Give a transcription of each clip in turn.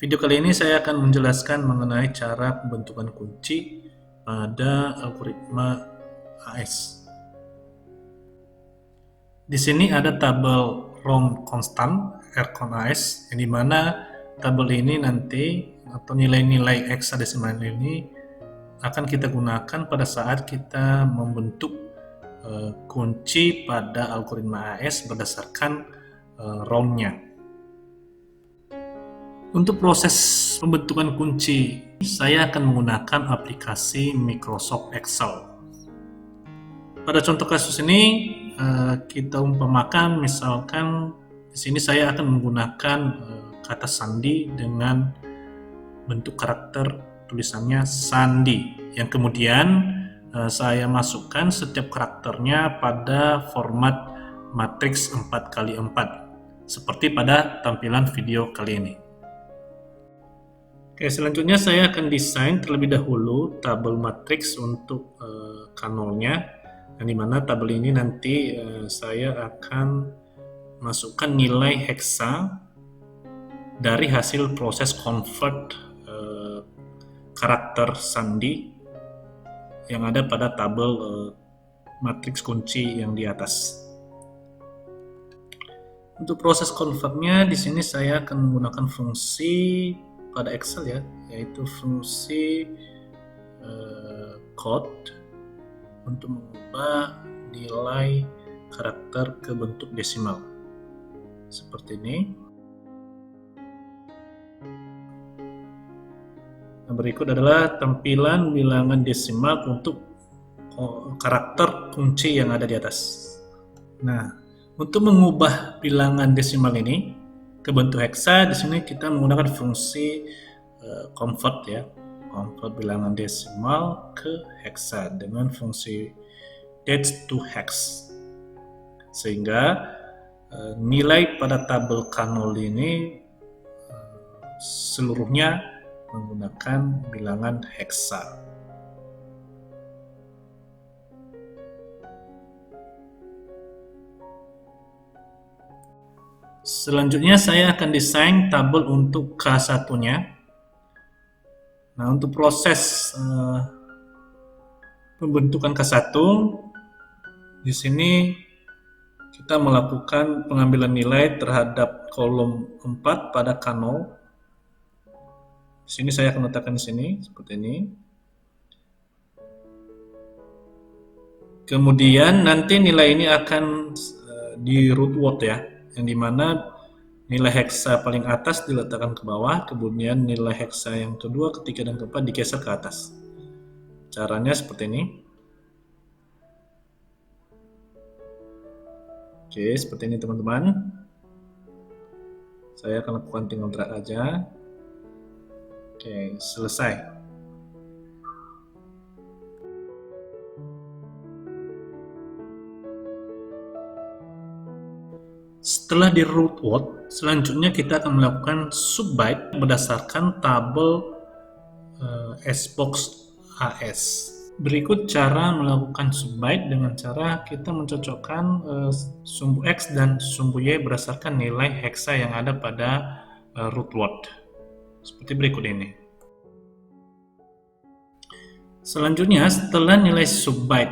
Video kali ini saya akan menjelaskan mengenai cara pembentukan kunci pada algoritma AES. Di sini ada tabel ROM konstan Rcon AES, yang dimana tabel ini nanti atau nilai-nilai heksadesimal ini akan kita gunakan pada saat kita membentuk kunci pada algoritma AES berdasarkan ROM-nya. Untuk proses pembentukan kunci, saya akan menggunakan aplikasi Microsoft Excel. Pada contoh kasus ini, kita umpamakan, misalkan di sini saya akan menggunakan kata sandi dengan bentuk karakter tulisannya sandi, yang kemudian saya masukkan setiap karakternya pada format matriks 4x4, seperti pada tampilan video kali ini. Oke, selanjutnya saya akan desain terlebih dahulu tabel matriks untuk kanalnya, yang dimana tabel ini nanti saya akan masukkan nilai heksa dari hasil proses convert karakter sandi yang ada pada tabel matriks kunci yang di atas. Untuk proses convertnya, di sini saya akan menggunakan fungsi pada Excel ya, yaitu fungsi code untuk mengubah nilai karakter ke bentuk desimal seperti ini. Nah, berikut adalah tampilan bilangan desimal untuk karakter kunci yang ada di atas. Nah, untuk mengubah bilangan desimal ini ke bentuk heksa, di sini kita menggunakan fungsi convert ya, convert bilangan desimal ke heksa dengan fungsi dates to hex, sehingga nilai pada tabel kanal ini seluruhnya menggunakan bilangan heksa. Selanjutnya saya akan desain tabel untuk K1-nya. Nah, untuk proses pembentukan K1, di sini kita melakukan pengambilan nilai terhadap kolom 4 pada K0. Di sini saya akan letakkan di sini seperti ini. Kemudian nanti nilai ini akan di root word ya, yang dimana nilai heksa paling atas diletakkan ke bawah, kemudian nilai heksa yang kedua, ketiga, dan keempat digeser ke atas. Caranya seperti ini. Oke, seperti ini teman-teman. Saya akan lakukan tinggal drag aja. Oke, selesai. Setelah di root word, selanjutnya kita akan melakukan subbyte berdasarkan tabel Sbox AS. Berikut cara melakukan subbyte dengan cara kita mencocokkan sumbu X dan sumbu Y berdasarkan nilai heksa yang ada pada root word. Seperti berikut ini. Selanjutnya, setelah nilai subbyte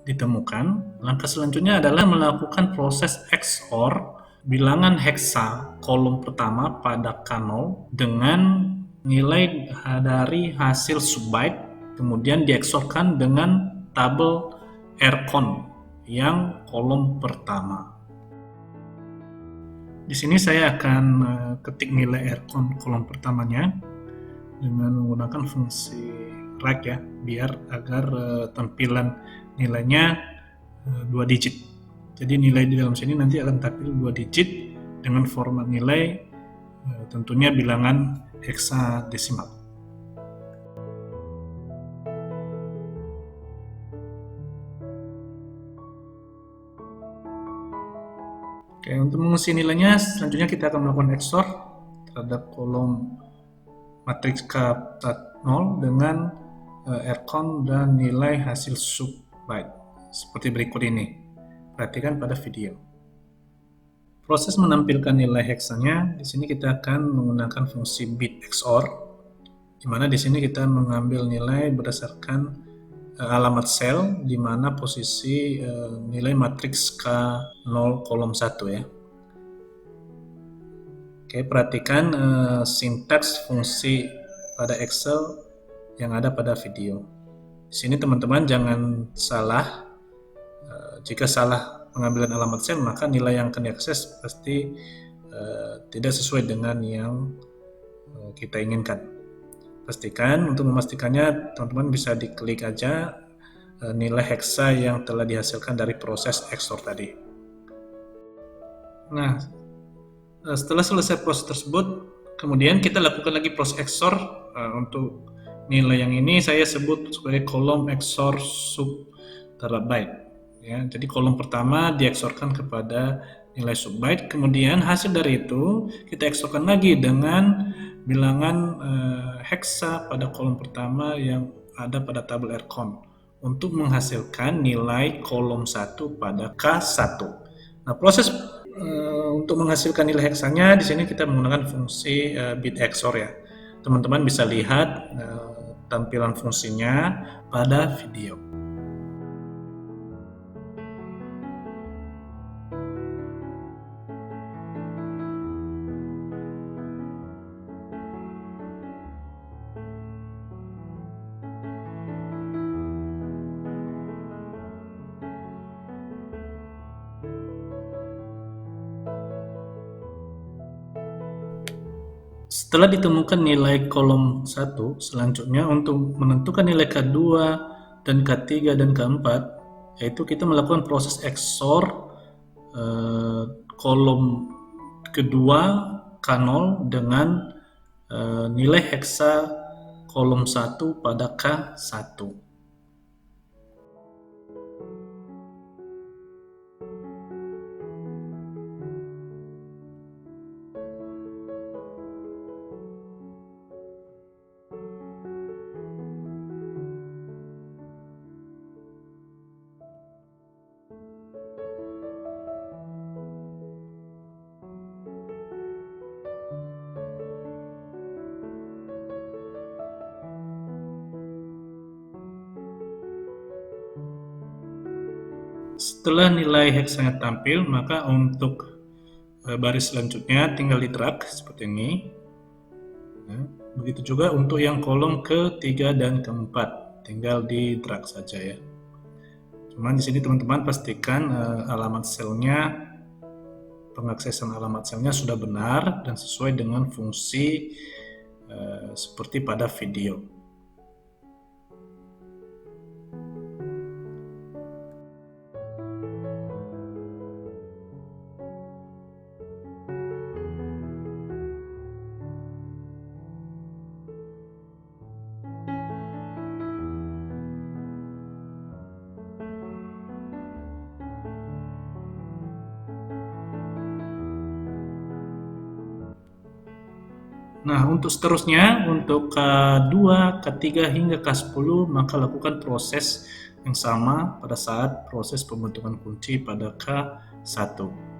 ditemukan, langkah selanjutnya adalah melakukan proses XOR bilangan heksa kolom pertama pada K0 dengan nilai dari hasil subbyte, kemudian dieksorkan dengan tabel Rcon yang kolom pertama. Di sini saya akan ketik nilai Rcon kolom pertamanya dengan menggunakan fungsi rect ya, biar agar tampilan nilainya 2 digit. Jadi nilai di dalam sini nanti akan tampil 2 digit dengan format nilai tentunya bilangan heksadesimal. Oke, untuk mengisi nilainya selanjutnya kita akan melakukan XOR terhadap kolom matriks K0 dengan Rcon dan nilai hasil subbyte seperti berikut ini. Perhatikan pada video. proses menampilkan nilai heksanya, di sini kita akan menggunakan fungsi bit XOR, di mana di sini kita mengambil nilai berdasarkan alamat sel, di mana posisi nilai matriks K0 kolom 1 ya. Oke, perhatikan sintaks fungsi pada Excel yang ada pada video. Di sini teman-teman jangan salah. Jika salah pengambilan alamat sel, maka nilai yang akan diakses pasti tidak sesuai dengan yang kita inginkan. Pastikan, untuk memastikannya teman-teman bisa diklik aja nilai heksa yang telah dihasilkan dari proses XOR tadi. Nah, setelah selesai proses tersebut, kemudian kita lakukan lagi proses XOR. Untuk nilai yang ini saya sebut sebagai kolom XOR sub terabyte ya. Jadi kolom pertama dieksorkan kepada nilai subbyte, kemudian hasil dari itu kita eksorkan lagi dengan bilangan heksa pada kolom pertama yang ada pada tabel RCON untuk menghasilkan nilai kolom 1 pada K1. Nah, proses untuk menghasilkan nilai heksanya di sini kita menggunakan fungsi bit XOR ya. Teman-teman bisa lihat tampilan fungsinya pada video. Setelah ditemukan nilai kolom 1, selanjutnya untuk menentukan nilai K2 dan K3 dan K4, yaitu kita melakukan proses XOR kolom kedua K0 dengan nilai heksa kolom 1 pada K1. Setelah nilai heksanya tampil, maka untuk baris selanjutnya tinggal di drag seperti ini. Nah, begitu juga untuk yang kolom ke-3 dan ke-4, tinggal di drag saja ya. Cuman di sini teman-teman pastikan alamat selnya, pengaksesan alamat selnya sudah benar dan sesuai dengan fungsi seperti pada video. Nah, untuk seterusnya, untuk K2, K3 hingga K10, maka lakukan proses yang sama pada saat proses pembentukan kunci pada K1.